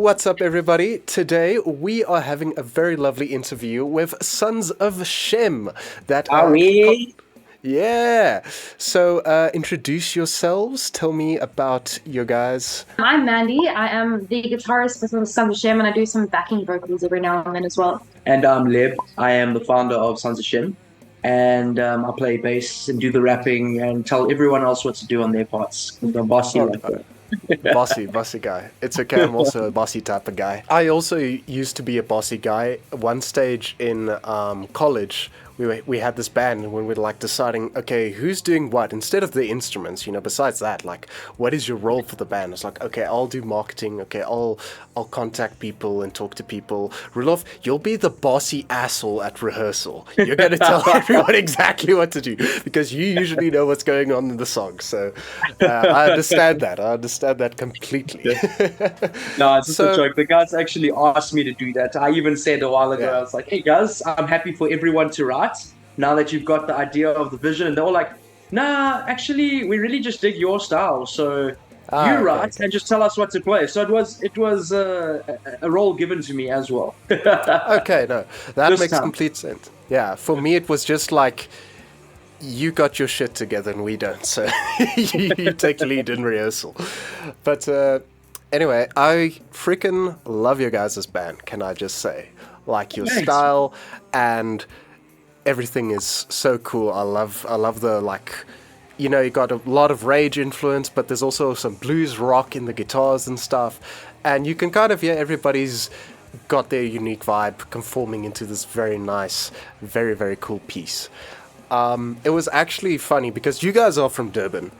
What's up, everybody? Today we are having a very lovely interview with Sons of Shem. That Are we? yeah. So introduce yourselves. Tell me about you guys. I'm Mandy. I am the guitarist for Sons of Shem, and I do some backing vocals every now and then as well. And I'm Lib. I am the founder of Sons of Shem. And I play bass and do the rapping and tell everyone else what to do on their parts. I'm bossy Oh, like that. bossy guy. It's okay. I'm also a bossy type of guy. I also used to be a bossy guy. One stage in college, we had this band, and when we were like deciding, okay, who's doing what instead of the instruments, besides that, like, what is your role for the band? It's like, okay, I'll do marketing. Okay, I'll contact people and talk to people. Rudolph, you'll be the bossy asshole at rehearsal. You're going to tell everyone exactly what to do because you usually know what's going on in the song. So I understand that. I understand that completely. No, it's just a joke. The guys actually asked me to do that. I even said a while ago, I was like, hey guys, I'm happy for everyone to write now that you've got the idea of the vision. And they were like, nah, actually, we really just dig your style. So you write and just tell us what to play. So it was a role given to me as well. Okay, no, that makes complete sense. Yeah, for me, it was just like, you got your shit together and we don't, so you take lead in rehearsal. But anyway, I freaking love your guys' band, can I just say? Like, your style and everything is so cool. I love the, like, you got a lot of rage influence, but there's also some blues rock in the guitars and stuff. And you can kind of hear everybody's got their unique vibe conforming into this very nice, very, very cool piece. It was actually funny because you guys are from Durban.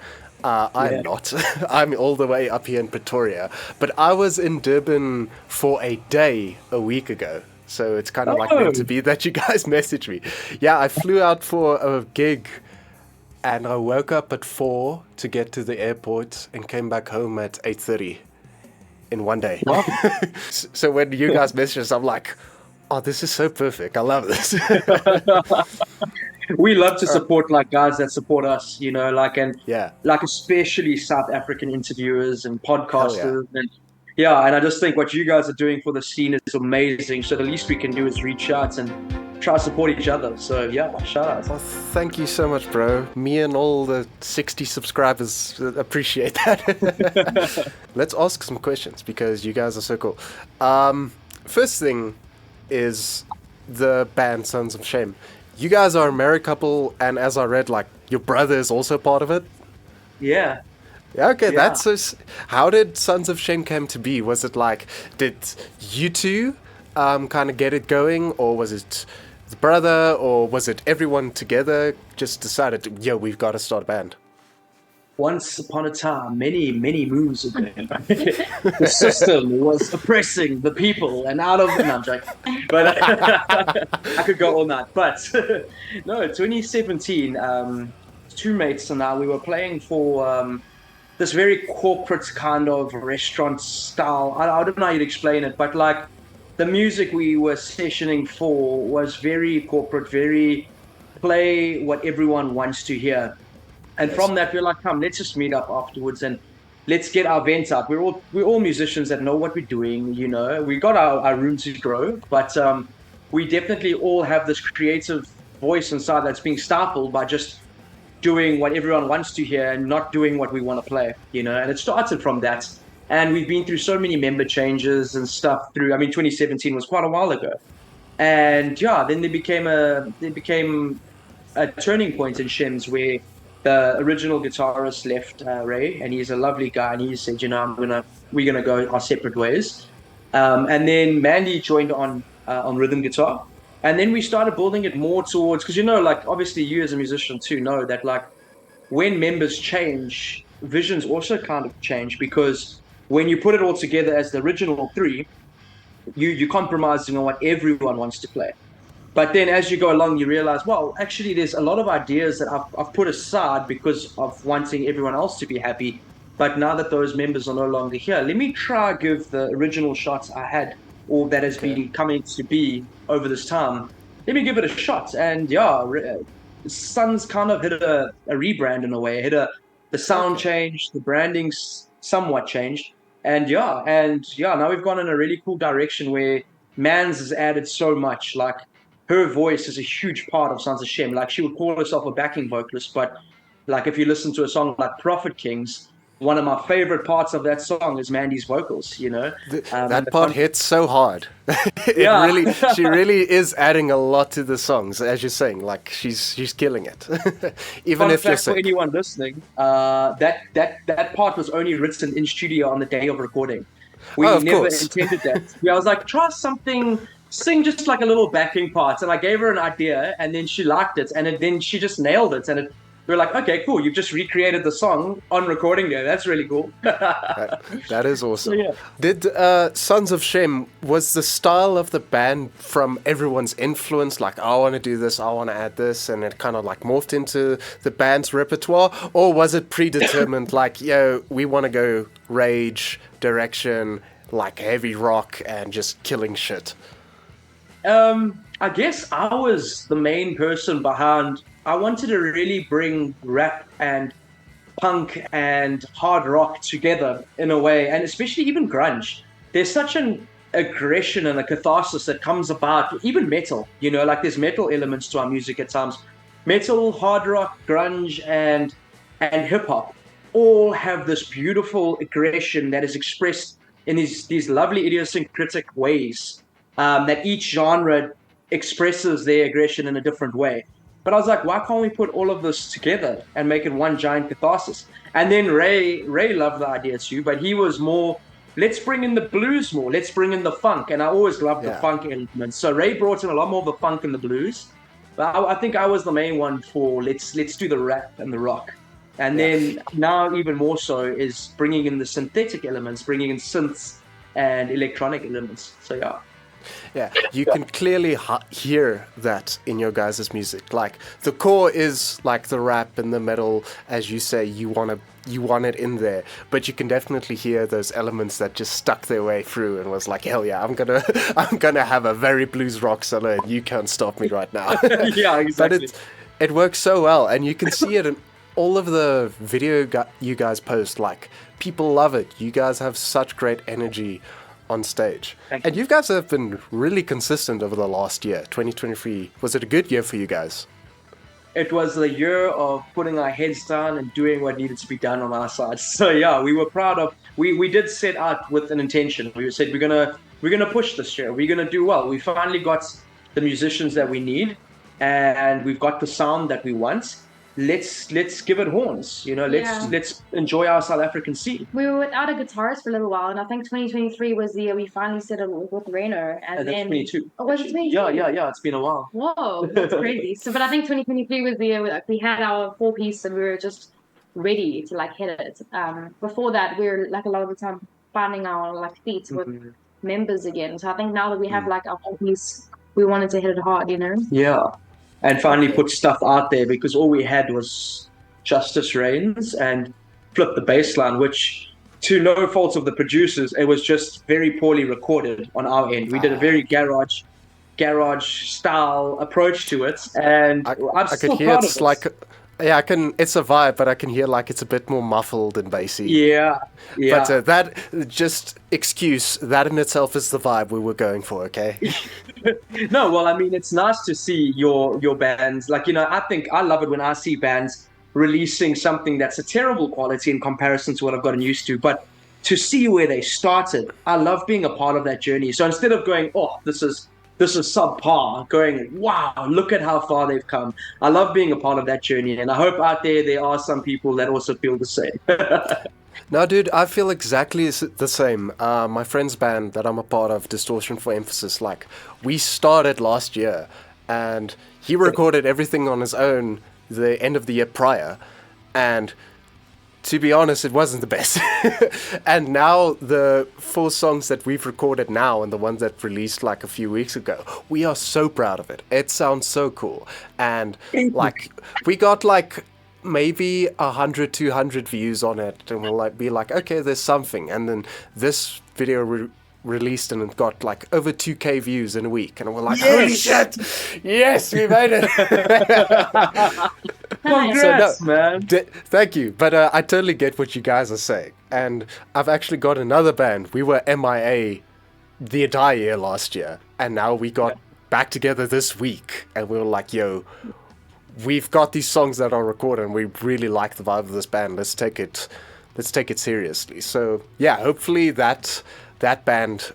I'm not. I'm all the way up here in Pretoria. But I was in Durban for a day a week ago. So it's kind of like meant to be that you guys messaged me. Yeah, I flew out for a gig and I woke up at 4 to get to the airport and came back home at 8:30 in one day. So when you guys messaged us, I'm like, oh, this is so perfect. I love this. We love to support like guys that support us, like especially South African interviewers and podcasters. And I just think what you guys are doing for the scene is amazing. So the least we can do is reach out and try to support each other. So shout out. Well, thank you so much, bro. Me and all the 60 subscribers appreciate that. Let's ask some questions because you guys are so cool. First thing is the band Sons of Shem. You guys are a married couple, and as I read, like, your brother is also part of it? Yeah. Okay, that's so... How did Sons of Shem come to be? Was it like, did you two kind of get it going, or was it the brother, or was it everyone together just decided, we've got to start a band? Once upon a time, many, many moons ago, the system was oppressing the people, and out of the... No, I'm joking. But I could go all night. But no, 2017, two mates and I, we were playing for this very corporate kind of restaurant style. I don't know how you'd explain it, but like the music we were sessioning for was very corporate, very play what everyone wants to hear. And from that, we're like, come, let's just meet up afterwards and let's get our vents out. We're all musicians that know what we're doing, We got our room to grow, but we definitely all have this creative voice inside that's being stifled by just doing what everyone wants to hear and not doing what we want to play, And it started from that. And we've been through so many member changes and stuff 2017 was quite a while ago. And then there became a turning point in Shem's where the original guitarist left, Ray, and he's a lovely guy, and he said, we're gonna go our separate ways. And then Mandy joined on rhythm guitar, and then we started building it more towards, because like obviously you as a musician too know that like when members change, visions also kind of change, because when you put it all together as the original three, you're compromising on what everyone wants to play. But then as you go along, you realize, well, actually, there's a lot of ideas that I've put aside because of wanting everyone else to be happy. But now that those members are no longer here, let me try give the original shots I had, or that has been coming to be over this time. Let me give it a shot. And Sun's kind of hit a rebrand in a way. The sound changed, the branding's somewhat changed. And now we've gone in a really cool direction where Mans has added so much. Like her voice is a huge part of Sons of Shem. Like she would call herself a backing vocalist, but like if you listen to a song like Prophet Kings, one of my favorite parts of that song is Mandy's vocals, you know. That part hits so hard. She really is adding a lot to the songs, as you're saying. Like she's killing it. Even if you're sick. For anyone listening, that part was only written in studio on the day of recording. We never intended that. I was like, try something, sing just like a little backing part, and I gave her an idea, and then she liked it, and then she just nailed it, and we were like, okay, cool. You've just recreated the song on recording there. That's really cool. That is awesome. Yeah. Did Sons of Shem, was the style of the band from everyone's influence? Like, I want to do this, I want to add this, and it kind of like morphed into the band's repertoire? Or was it predetermined, like, we want to go rage, direction, like heavy rock, and just killing shit? I guess I was the main person behind. I wanted to really bring rap and punk and hard rock together in a way, and especially even grunge. There's such an aggression and a catharsis that comes about, even metal, you know, like there's metal elements to our music at times. Metal, hard rock, grunge, and hip hop all have this beautiful aggression that is expressed in these lovely idiosyncratic ways, that each genre expresses their aggression in a different way. But I was like, why can't we put all of this together and make it one giant catharsis? And then Ray loved the idea too, but he was more, let's bring in the blues more, let's bring in the funk. And I always loved the funk elements. So Ray brought in a lot more of the funk and the blues. But I think I was the main one for let's do the rap and the rock. And then now even more so is bringing in the synthetic elements, bringing in synths and electronic elements. So yeah. Yeah, you can clearly hear that in your guys' music. Like the core is like the rap and the metal, as you say, you want it in there, but you can definitely hear those elements that just stuck their way through and was like, hell yeah, I'm gonna have a very blues rock solo, and you can't stop me right now. Yeah, exactly. But it works so well, and you can see it in all of the video you guys post. Like people love it. You guys have such great energy on stage. And you guys have been really consistent over the last year. 2023, was it a good year for you guys? It was the year of putting our heads down and doing what needed to be done on our side. So yeah, we were proud of, we did set out with an intention. We said we're gonna push this year, we're gonna do well. We finally got the musicians that we need, and we've got the sound that we want. Let's give it horns, you know. Let's enjoy our South African scene. We were without a guitarist for a little while, and I think 2023 was the year we finally settled with Rainer. And then 22. Oh, was it 22? Yeah. It's been a while. Whoa, that's crazy. But I think 2023 was the year we had our 4-piece and we were just ready to like hit it. Before that, we were like a lot of the time finding our like feet with members again. So I think now that we have like our 4-piece, we wanted to hit it hard, you know. Yeah. And finally put stuff out there, because all we had was Justice Reigns and Flip the Bassline, which, to no fault of the producers, it was just very poorly recorded on our end. We did a very garage style approach to it, and I'm still proud of it. Like, it's a vibe, but I can hear like it's a bit more muffled and bassy. Yeah. But that just excuse that in itself is the vibe we were going for. Okay. No, well, I mean, it's nice to see your bands. Like, you know, I love it when I see bands releasing something that's a terrible quality in comparison to what I've gotten used to. But to see where they started, I love being a part of that journey. So instead of going, oh, this is subpar, going, wow, look at how far they've come. I love being a part of that journey, and I hope out there are some people that also feel the same. No, dude, I feel exactly the same. My friend's band that I'm a part of, Distortion for Emphasis, like, we started last year, and he recorded everything on his own the end of the year prior, and to be honest, it wasn't the best. And now the 4 songs that we've recorded now and the ones that released like a few weeks ago, we are so proud of it. It sounds so cool. And like, we got like maybe 100, 200 views on it, and we'll like be like, okay, there's something. And then this video released and it got like over 2K views in a week, and we're like, holy shit, yes, we made it. Congrats, man. Thank you, but I totally get what you guys are saying, and I've actually got another band. We were MIA the entire year last year, and now we got back together this week, and we were like, yo, we've got these songs that are recorded and we really like the vibe of this band. Let's take it seriously. So yeah, hopefully that band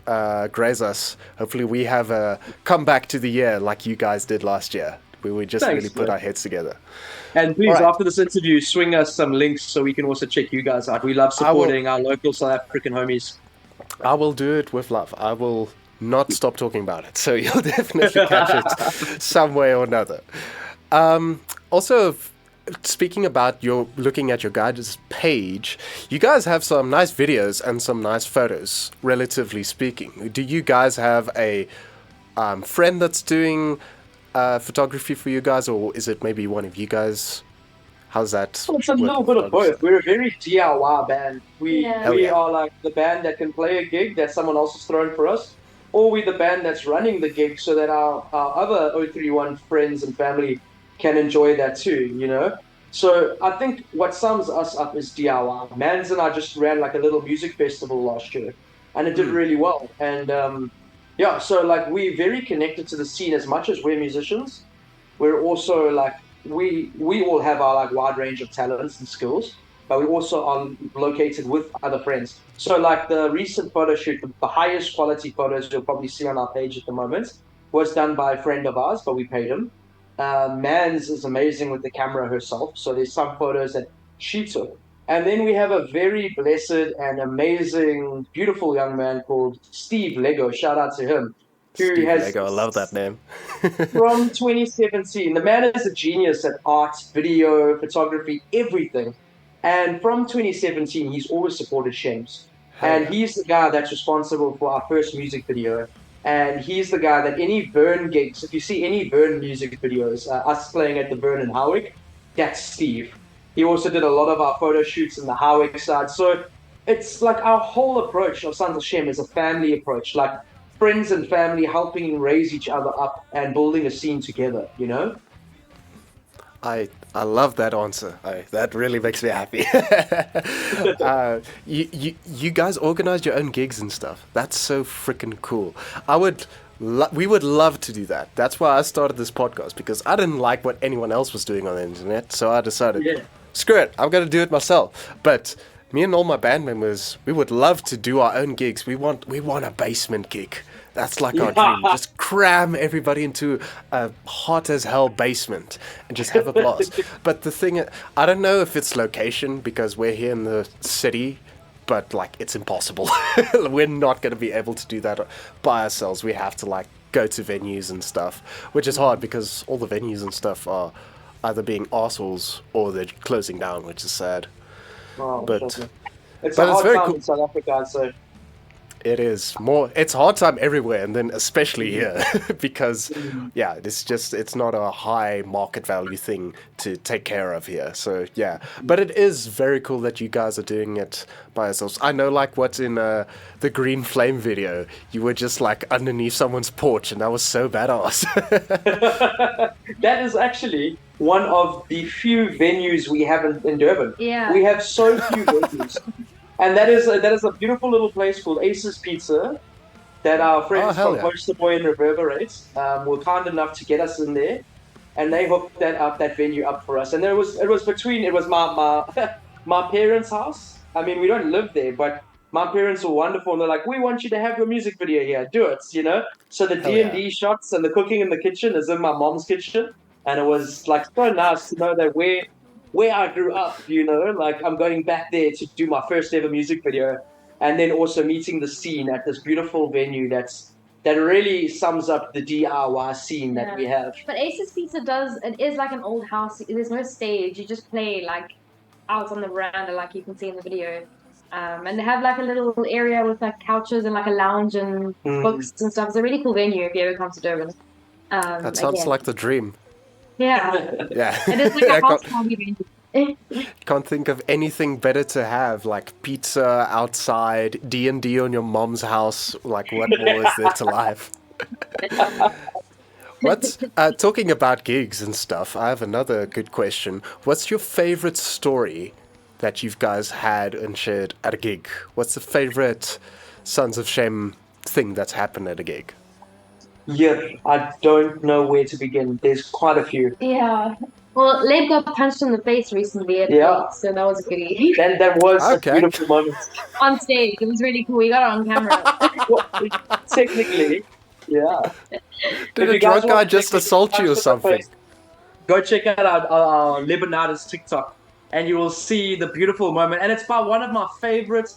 graze us. Hopefully we have a comeback to the year like you guys did last year. We just really put our heads together. And please, after this interview, swing us some links so we can also check you guys out. We love supporting our local South African homies. I will do it with love. I will not stop talking about it. So you'll definitely catch it some way or another. Also, speaking about looking at your guys' page, you guys have some nice videos and some nice photos, relatively speaking. Do you guys have a friend that's doing photography for you guys, or is it maybe one of you guys? How's that? Well, it's a little bit of both. We're a very DIY band. We are like the band that can play a gig that someone else has thrown for us, or we're the band that's running the gig so that our other 031 friends and family can enjoy that too, you know? So I think what sums us up is DIY. Mans and I just ran like a little music festival last year, and it did really well. And so like we're very connected to the scene. As much as we're musicians, we're also like, we all have our like wide range of talents and skills, but we also are located with other friends. So like the recent photo shoot, the highest quality photos you'll probably see on our page at the moment, was done by a friend of ours, but we paid him. Mans is amazing with the camera herself, so there's some photos that she took. And then we have a very blessed and amazing, beautiful young man called Steve Lego. Shout out to him. Steve Lego, I love that name. From 2017. The man is a genius at art, video, photography, everything. And from 2017, he's always supported Shem's. And he's the guy that's responsible for our first music video. And he's the guy that any Vern gigs, if you see any Vern music videos, us playing at the Vern in Howick, that's Steve. He also did a lot of our photo shoots in the Howick side. So it's like our whole approach of Sons of Shem is a family approach, like friends and family helping raise each other up and building a scene together, you know? I love that answer. That really makes me happy. You guys organize your own gigs and stuff. That's so freaking cool. We would love to do that. That's why I started this podcast, because I didn't like what anyone else was doing on the internet. So I decided, screw it, I'm going to do it myself. But me and all my band members, we would love to do our own gigs. We want a basement gig. That's like our dream. Just cram everybody into a hot as hell basement and just have a blast. But the thing, I don't know if it's location, because we're here in the city, but like it's impossible. We're not going to be able to do that by ourselves. We have to like go to venues and stuff, which is hard because all the venues and stuff are either being arseholes or they're closing down, which is sad. Oh, but it's a hard very time cool. in South Africa, so it is more. It's hard time everywhere, and then especially here, because it's not a high market value thing to take care of here. So yeah, but it is very cool that you guys are doing it by yourselves. I know, like what's in the Green Flame video, you were just like underneath someone's porch, and that was so badass. That is actually one of the few venues we have in Durban. Yeah, we have so few venues. And that is a beautiful little place called Ace's Pizza that our friends from Poster Boy and Reverberate were kind enough to get us in there, and they hooked that venue up for us. And it was my parents' house. I mean, we don't live there, but my parents were wonderful, and they're like, we want you to have your music video here, do it, you know? So the D&D shots and the cooking in the kitchen is in my mom's kitchen, and it was like so nice to know that where I grew up, you know, like I'm going back there to do my first ever music video, and then also meeting the scene at this beautiful venue that really sums up the DIY scene that we have. But Ace's Pizza it is like an old house. There's no stage. You just play like out on the veranda, like you can see in the video. And they have like a little area with like couches and like a lounge and books and stuff. It's a really cool venue if you ever come to Durban. That sounds like the dream. Yeah. Yeah. It is like a house party venue. Can't think of anything better to have, like pizza outside, D&D on your mom's house. Like, what more is there to life? What's talking about gigs and stuff? I have another good question. What's your favorite story that you guys had and shared at a gig? What's the favorite Sons of Shem thing that's happened at a gig? Yeah, I don't know where to begin. There's quite a few. Yeah. Well, Lev got punched in the face recently at Yeah. Ep.5, so that was a goodie. And that was Okay. a beautiful moment. On stage, it was really cool. We got it on camera. Well, technically, yeah. Did If a you guys drunk want guy to just check assault the you or punch in the something? face, go check out our Lebanada's TikTok, and you will see the beautiful moment. And it's by one of my favorite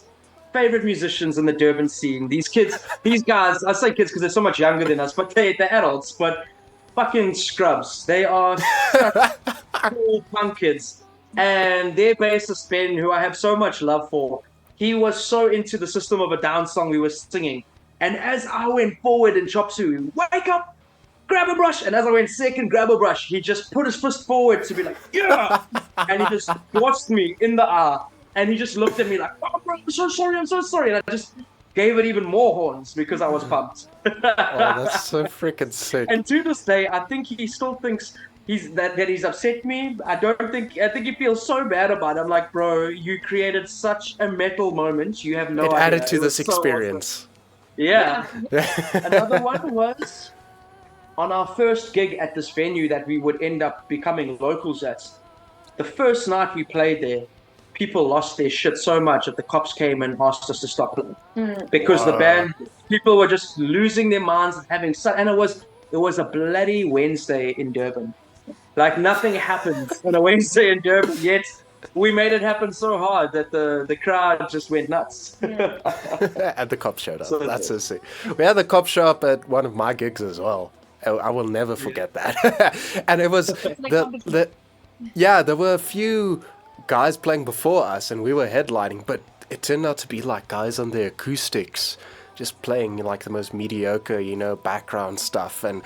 musicians in the Durban scene. These kids, these guys, I say kids because they're so much younger than us, but they're adults, but fucking scrubs. They are such cool punk kids. And their bassist, Ben, who I have so much love for, he was so into the System of a Down song we were singing. And as I went forward in chop suey, wake up, grab a brush. And as I went second, grab a brush, he just put his fist forward to be like, yeah. And he just watched me in the eye. And he just looked at me like, oh, bro, I'm so sorry. And I just gave it even more horns because I was pumped. Oh, that's so freaking sick. And to this day, I think he still thinks that he's upset me. I think he feels so bad about it. I'm like, bro, you created such a metal moment. You have no idea. It added to It was this so experience. awesome. Yeah. Another one was on our first gig at this venue that we would end up becoming locals at. The first night we played there, people lost their shit so much that the cops came and asked us to stop playing. Because the band, people were just losing their minds and having and it was a bloody Wednesday in Durban. Like nothing happened on a Wednesday in Durban, yet we made it happen so hard that the crowd just went nuts. And the cops showed up. So That's so sick. We had the cops show up at one of my gigs as well. I will never forget that. And it was there were a few guys playing before us and we were headlining, but it turned out to be like guys on their acoustics just playing like the most mediocre, background stuff, and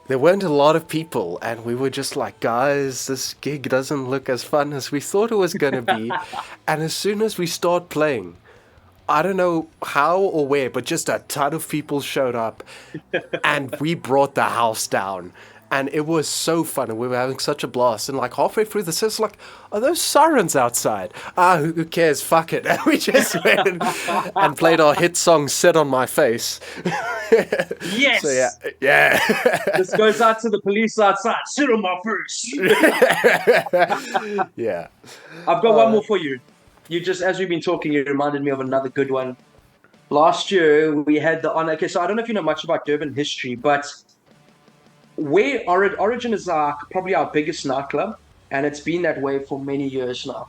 there weren't a lot of people, and we were just like, guys, this gig doesn't look as fun as we thought it was going to be. And as soon as we start playing, I don't know how or where, but just a ton of people showed up and we brought the house down. And it was so fun, and we were having such a blast. And like halfway through the set, like, are those sirens outside? Who cares? Fuck it. And we just went and played our hit song, "Sit on My Face." Yes. So yeah. This goes out to the police outside. Sit on my face. Yeah. I've got one more for you. You just, as we've been talking, you reminded me of another good one. Last year, we had the honor. Okay, so I don't know if you know much about Durban history, but where Origin is probably our biggest nightclub, and it's been that way for many years now.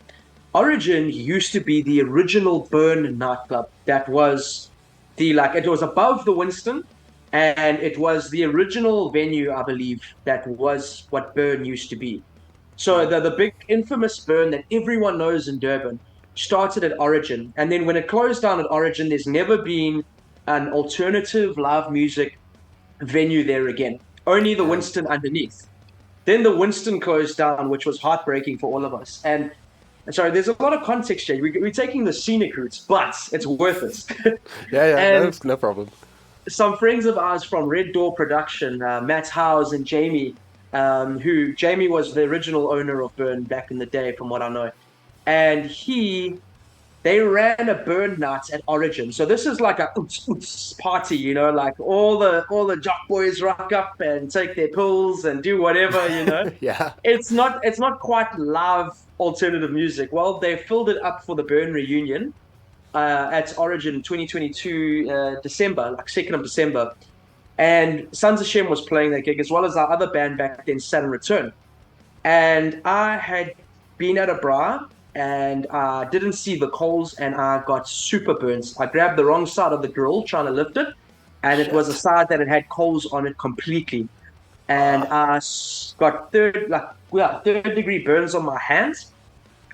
Origin used to be the original Burn nightclub. That was it was above the Winston, and it was the original venue, I believe, that was what Burn used to be. So the big infamous Burn that everyone knows in Durban started at Origin, and then when it closed down at Origin, there's never been an alternative live music venue there again. Only the Winston underneath. Then the Winston closed down, which was heartbreaking for all of us. And sorry, there's a lot of context here. We're taking the scenic routes, but it's worth it. Yeah, no problem. Some friends of ours from Red Door Production, Matt Howes and Jamie, Jamie was the original owner of Burn back in the day, from what I know. And they ran a Burn night at Origin. So this is like a oots party, like all the jock boys rock up and take their pills and do whatever, Yeah. It's not quite live alternative music. Well, they filled it up for the Burn reunion at Origin 2022 December, like 2nd of December. And Sons of Shem was playing that gig, as well as our other band back then, Saturn Return. And I had been at a bra, and I didn't see the coals, and I got super burns. I grabbed the wrong side of the grill trying to lift it, and it was a side that had coals on it completely. And I got third degree burns on my hands,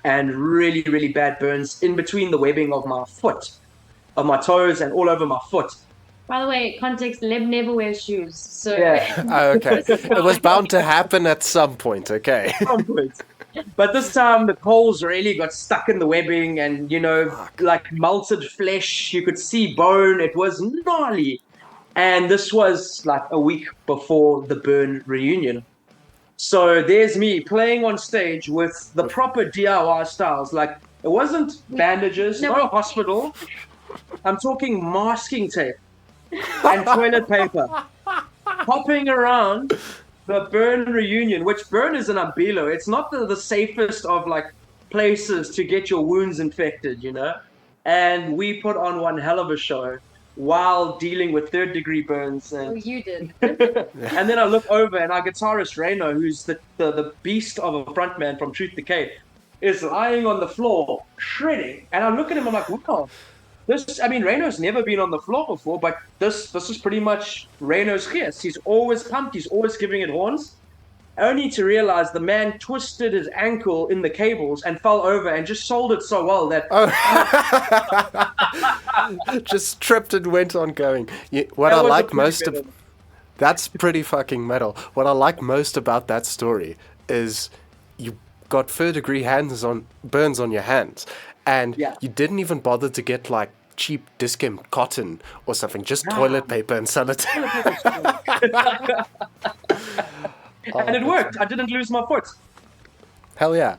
and really, really bad burns in between the webbing of my foot, of my toes, and all over my foot. By the way, context, Leb never wears shoes. So Yeah. Okay. It was bound to happen at some point, okay. Some point. But this time the coals really got stuck in the webbing and, like melted flesh. You could see bone. It was gnarly. And this was like a week before the Burn reunion. So there's me playing on stage with the proper DIY styles. Like, it wasn't bandages, not a hospital. I'm talking masking tape and toilet paper. Hopping around the Burn reunion, which Burn is an Umbilo. It's not the safest of like places to get your wounds infected, And we put on one hell of a show while dealing with third-degree burns. And, you did. and then I look over and our guitarist, Reno, who's the beast of a frontman from Truth Decay, is lying on the floor, shredding. And I look at him, I'm like, wow. Reno's never been on the floor before, but this is pretty much Reno's gears. He's always pumped. He's always giving it horns. Only to realize the man twisted his ankle in the cables and fell over and just sold it so well that... Just tripped and went on going. What I like most of... That's pretty fucking metal. What I like most about that story is you got third-degree burns on your hands. And you didn't even bother to get like cheap discount cotton or something, just toilet paper and sellotape. And it worked. I didn't lose my foot. Hell yeah.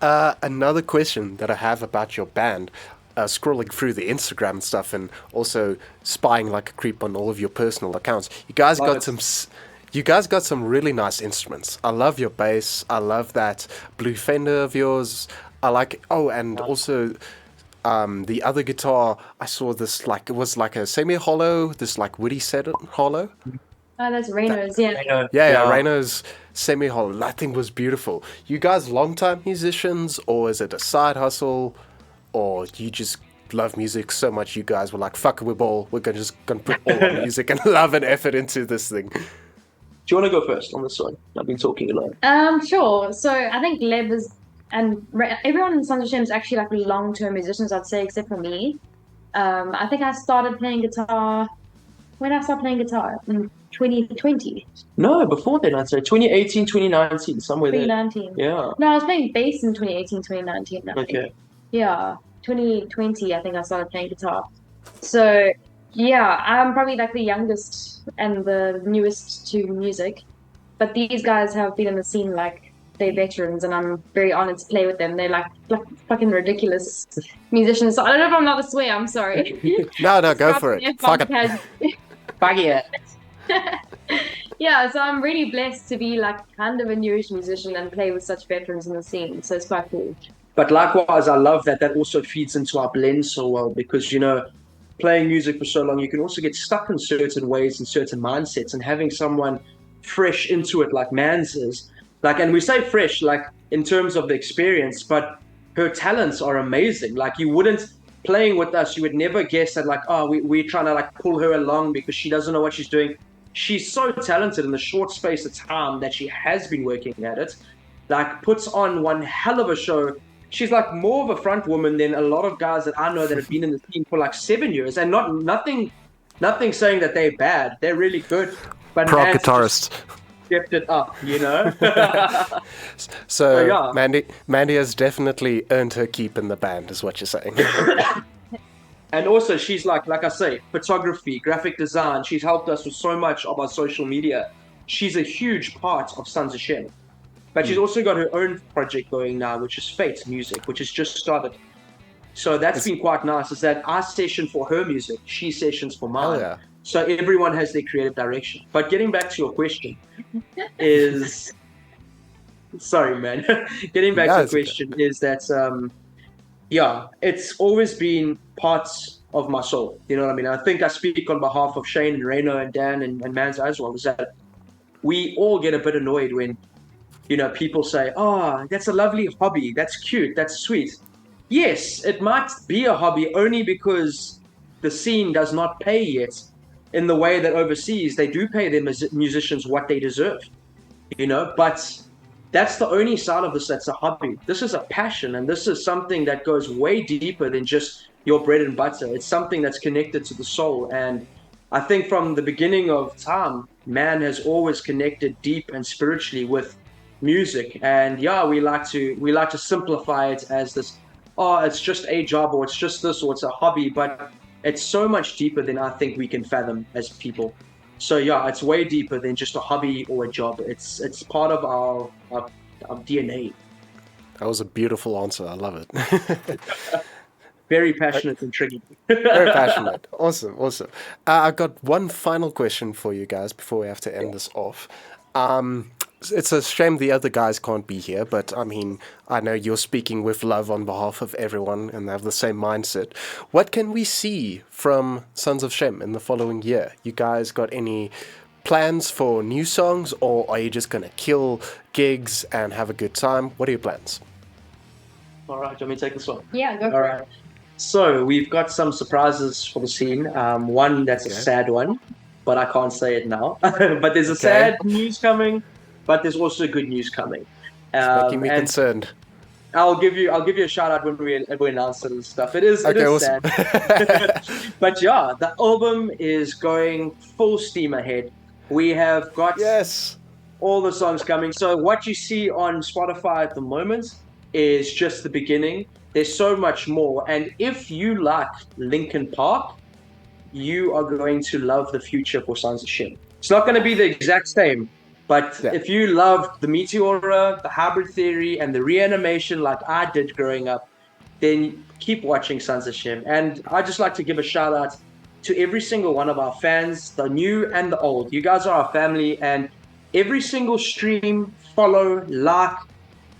Another question that I have about your band, scrolling through the Instagram and stuff and also spying like a creep on all of your personal accounts. You guys got some really nice instruments. I love your bass. I love that blue Fender of yours. I like also the other guitar. I saw this like it was like a semi-hollow, this like woody set hollow. Oh, that's Reno's, yeah. Yeah, Reno's semi-hollow. That thing was beautiful. You guys long-time musicians, or is it a side hustle, or you just love music so much you guys were like, fuck it, we're just gonna put all our music and love and effort into this thing? Do you want to go first on this one? I've been talking a lot. Sure. So I think Leb everyone in Sons of Shem is actually like long-term musicians, I'd say, except for me. I think I started playing guitar. When did I start playing guitar? In 2020. No, before then, I'd say 2018, 2019, somewhere 2019. there. Yeah. No, I was playing bass in 2018, 2019. Okay. Yeah, 2020, I think I started playing guitar. So, yeah, I'm probably like the youngest and the newest to music. But these guys have been in the scene like they're veterans, and I'm very honored to play with them. They're like fucking ridiculous musicians. So I don't know if I'm not to swear, I'm sorry. No, go for it. Fuck it. Fuck it. Yeah, so I'm really blessed to be like kind of a newish musician and play with such veterans in the scene. So it's quite cool. But likewise, I love that also feeds into our blend so well because, playing music for so long, you can also get stuck in certain ways and certain mindsets, and having someone fresh into it like Mans is, like, and we say fresh, like in terms of the experience, but her talents are amazing. Like playing with us, you would never guess that like, we're trying to like pull her along because she doesn't know what she's doing. She's so talented in the short space of time that she has been working at it, like puts on one hell of a show. She's like more of a front woman than a lot of guys that I know that have been in the scene for like 7 years, and nothing saying that they're bad. They're really good. But pro guitarist. Stepped it up, So yeah. Mandy has definitely earned her keep in the band, is what you're saying. And also, she's like I say, photography, graphic design. She's helped us with so much of our social media. She's a huge part of Sons of Shem. But she's also got her own project going now, which is Fate Music, which has just started. So that's been quite nice, is that I session for her music, she sessions for mine. Yeah. So everyone has their creative direction. But getting back to your question is... Sorry, man. Getting back to the question is that, it's always been parts of my soul. You know what I mean? I think I speak on behalf of Shane and Reno and Dan and Mans as well, is that we all get a bit annoyed when, people say, that's a lovely hobby. That's cute. That's sweet. Yes, it might be a hobby only because the scene does not pay yet in the way that overseas they do pay their musicians what they deserve, but that's the only side of this that's a hobby. This is a passion, and this is something that goes way deeper than just your bread and butter. It's something that's connected to the soul, and I think from the beginning of time, man has always connected deep and spiritually with music. And yeah, we like to simplify it as this, oh, it's just a job, or it's just this, or it's a hobby, but it's so much deeper than I think we can fathom as people. So yeah, it's way deeper than just a hobby or a job. It's part of our DNA. That was a beautiful answer. I love it. Very passionate and tricky. Very passionate. Awesome, awesome. I've got one final question for you guys before we have to end this off. It's a shame the other guys can't be here, but I mean, I know you're speaking with love on behalf of everyone and have the same mindset. What can we see from Sons of Shem in the following year? You guys got any plans for new songs, or are you just going to kill gigs and have a good time? What are your plans? All right, let me take this one. Yeah, go All for right. it. So we've got some surprises for the scene. One that's a sad one, but I can't say it now. But there's a sad news coming, but there's also good news coming. It's making me concerned. I'll give you a shout out when we announce it and stuff. It is awesome. sad. But yeah, the album is going full steam ahead. We have got all the songs coming. So what you see on Spotify at the moment is just the beginning. There's so much more. And if you like Linkin Park, you are going to love the future for Sons of Shem. It's not going to be the exact same, but if you love the Meteora, the Hybrid Theory, and the Reanimation like I did growing up, then keep watching Sons of Shem. And I'd just like to give a shout out to every single one of our fans, the new and the old. You guys are our family, and every single stream, follow, like,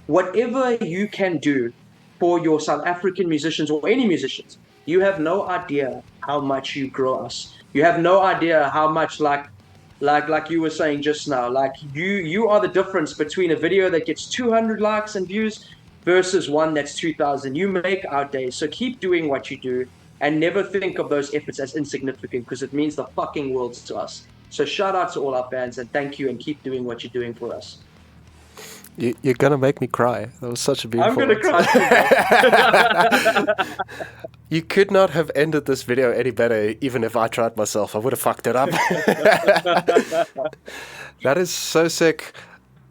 whatever you can do for your South African musicians or any musicians. You have no idea how much you grow us. You have no idea how much, like you were saying just now, like you are the difference between a video that gets 200 likes and views versus one that's 2,000. You make our days. So keep doing what you do and never think of those efforts as insignificant, because it means the fucking world to us. So shout out to all our fans and thank you, and keep doing what you're doing for us. You're gonna make me cry. That was such a beautiful. I'm gonna cry. You could not have ended this video any better, even if I tried myself. I would have fucked it up. That is so sick.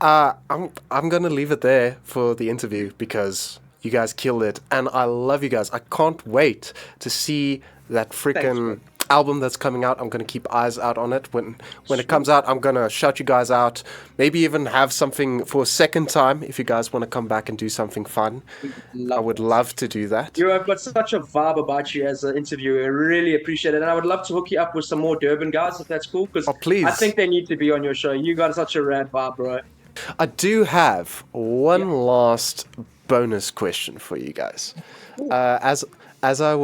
I'm gonna leave it there for the interview because you guys killed it, and I love you guys. I can't wait to see that freaking album that's coming out. I'm going to keep eyes out on it. When it comes out, I'm going to shout you guys out. Maybe even have something for a second time if you guys want to come back and do something fun. I would love to do that. I've got such a vibe about you as an interviewer. I really appreciate it. And I would love to hook you up with some more Durban guys if that's cool. Because please. I think they need to be on your show. You got such a rad vibe, bro. I do have one last bonus question for you guys. As I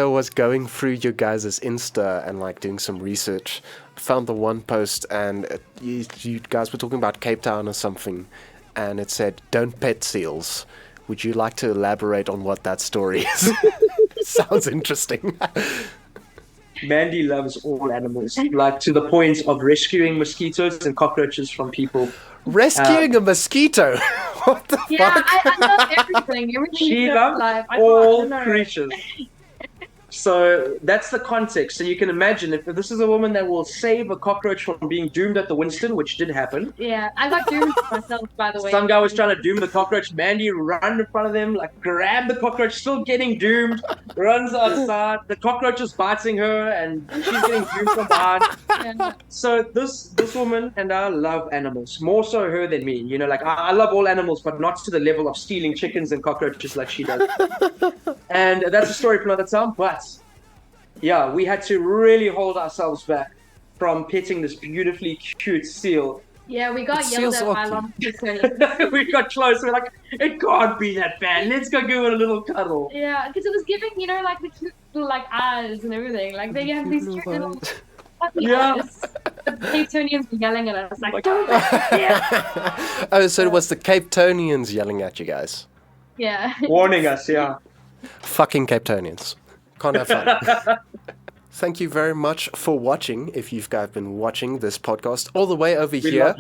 was going through your guys' Insta and like doing some research, I found the one post, and you guys were talking about Cape Town or something, and it said, "Don't pet seals." Would you like to elaborate on what that story is? Sounds interesting. Mandy loves all animals, like to the point of rescuing mosquitoes and cockroaches from people. Rescuing a mosquito? What the fuck? I love everything. She loves all creatures. So that's the context. So you can imagine if this is a woman that will save a cockroach from being doomed at the Winston, which did happen. Yeah, I got doomed myself, by the way. Some guy was trying to doom the cockroach. Mandy ran in front of them, like grab the cockroach, still getting doomed, runs outside. The cockroach is biting her, and she's getting doomed from behind. Yeah. So this woman, and I love animals, more so her than me. You know, like I love all animals, but not to the level of stealing chickens and cockroaches like she does. And that's a story for another time, but yeah, we had to really hold ourselves back from petting this beautifully cute seal. Yeah, we got yelled at by a lot of people. We got close. We're like, it can't be that bad. Let's go give it a little cuddle. Yeah, because it was giving, like the cute little eyes and everything. Like they have these cute little eyes. The Cape Townians were yelling at us like, don't Oh, so it was the Cape Townians yelling at you guys. Yeah. Warning us, yeah. Fucking Cape Townians. Can't have fun. Thank you very much for watching. If you guys been watching this podcast all the way over here,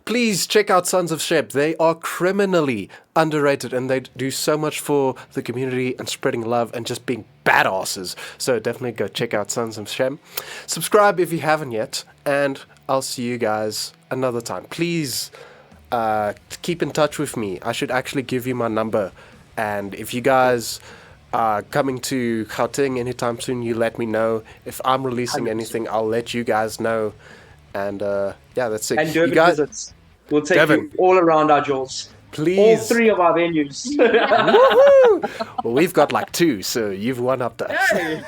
please check out Sons of Shem. They are criminally underrated, and they do so much for the community and spreading love and just being badasses. So definitely go check out Sons of Shem. Subscribe if you haven't yet, and I'll see you guys another time. Please keep in touch with me. I should actually give you my number, and if you guys are coming to Gauteng anytime soon, you let me know. If I'm releasing 100%. Anything, I'll let you guys know. And that's it. And Durban visits. We'll take you all around our jaws. Please. All 3 of our venues. Well, we've got like 2, so you've one up us. Hey.